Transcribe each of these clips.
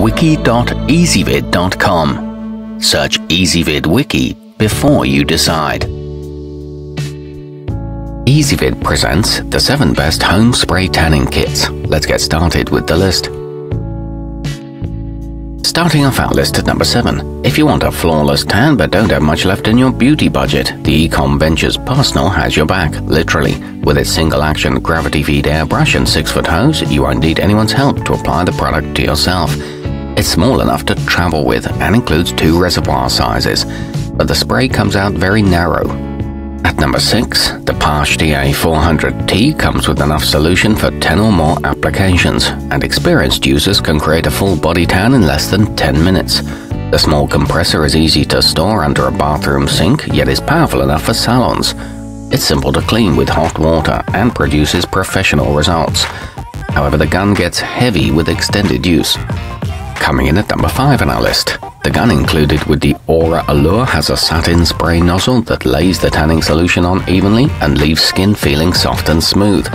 wiki.ezvid.com. Search Ezvid Wiki before you decide. Ezvid presents the 7 best home spray tanning kits. Let's get started with the list. Starting off our list at number 7. If you want a flawless tan but don't have much left in your beauty budget, the ecomventures Personal has your back, literally. With its single-action gravity-feed airbrush and 6-foot hose, you won't need anyone's help to apply the product to yourself. It's small enough to travel with and includes 2 reservoir sizes, but the spray comes out very narrow. At number 6, the paasche A400T comes with enough solution for 10 or more applications, and experienced users can create a full body tan in less than 10 minutes. The small compressor is easy to store under a bathroom sink, yet is powerful enough for salons. It's simple to clean with hot water and produces professional results. However, the gun gets heavy with extended use. Coming in at number 5 on our list, the gun included with the allure has a satin spray nozzle that lays the tanning solution on evenly and leaves skin feeling soft and smooth.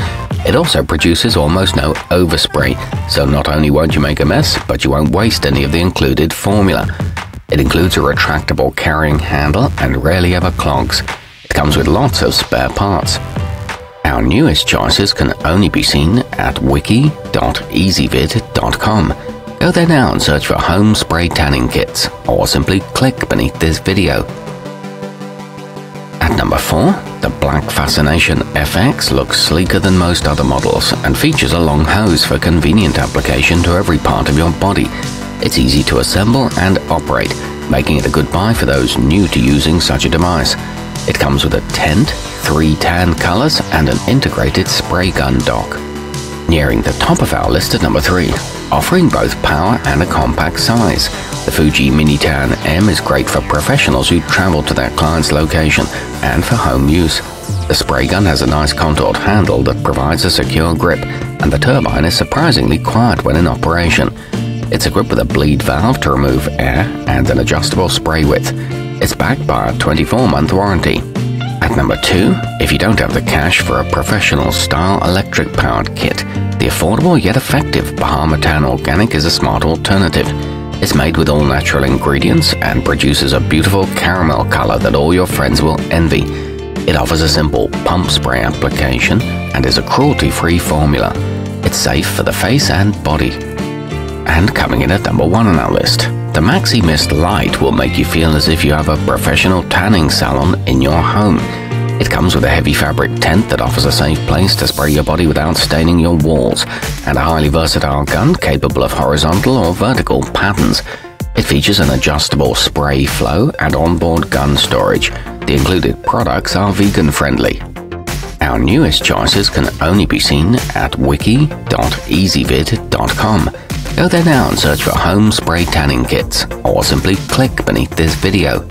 It also produces almost no overspray, so not only won't you make a mess, but you won't waste any of the included formula. It includes a retractable carrying handle and rarely ever clogs. It comes with lots of spare parts. Our newest choices can only be seen at wiki.ezvid.com. Go there now and search for home spray tanning kits, or simply click beneath this video. At number 4, the black Fascination FX looks sleeker than most other models and features a long hose for convenient application to every part of your body. It's easy to assemble and operate, making it a good buy for those new to using such a device. It comes with a tent, 3 tan colors, and an integrated spray gun dock. Nearing the top of our list at number 3, offering both power and a compact size, the Fuji Mini Tan M is great for professionals who travel to their client's location and for home use. The spray gun has a nice contoured handle that provides a secure grip, and the turbine is surprisingly quiet when in operation. It's equipped with a bleed valve to remove air and an adjustable spray width. It's backed by a 24-month warranty. At number 2, if you don't have the cash for a professional-style electric-powered kit, the affordable yet effective Bahama Tan Organic is a smart alternative. It's made with all natural ingredients and produces a beautiful caramel color that all your friends will envy. It offers a simple pump spray application and is a cruelty-free formula. It's safe for the face and body. And coming in at number 1 on our list, the maximist Lite will make you feel as if you have a professional tanning salon in your home. It comes with a heavy fabric tent that offers a safe place to spray your body without staining your walls, and a highly versatile gun capable of horizontal or vertical patterns. It features an adjustable spray flow and onboard gun storage. The included products are vegan-friendly. Our newest choices can only be seen at wiki.ezvid.com. Go there now and search for home spray tanning kits, or simply click beneath this video.